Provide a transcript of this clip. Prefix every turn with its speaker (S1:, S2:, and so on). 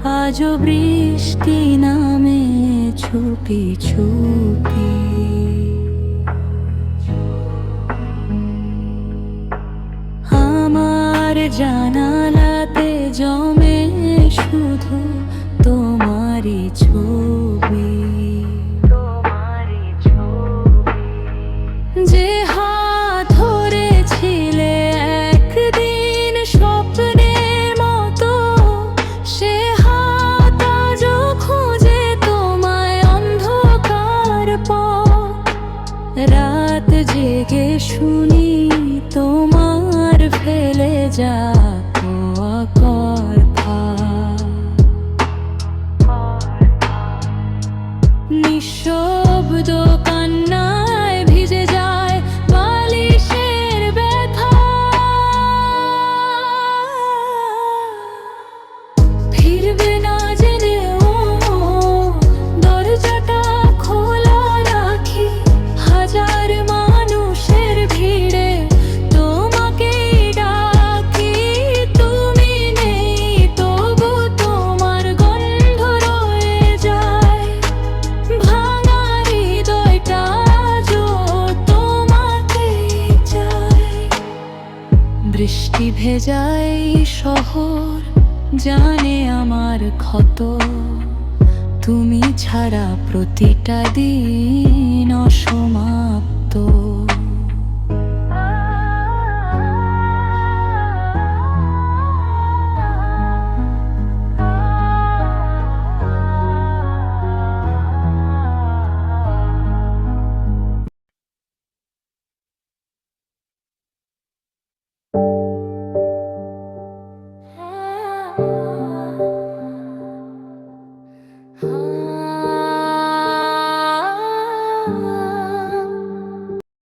S1: আজও বৃষ্টি নামে ছুপি ছুপি। আমার জানালাতে জমে শুধু তোমারই ছবি। যে হাত ধরেছিলে একদিন স্বপ্নের মতো, সে হাত আজও খুঁজে তোমায় অন্ধকার পথ। রাত জেগে শুনি তোমার ফেলে যাওয়া কথা। নিঃশব্দ কান্নায় ভিজে যায় বালিশের ব্যথা। ফিরবে না জেনেও দরজাটা খোলা রাখি। হাজার মানুষের ভিড়ে তোমাকেই ডাকি। তুমি নেই তবু তোমার গন্ধ রয়ে যায়। ভাঙা হৃদয়টা আজও তোমাকেই চায়। বৃষ্টি ভেজায় শহর জানে আমার ক্ষত। তুমি ছাড়া প্রতিটা দিন অসমাপ্ত।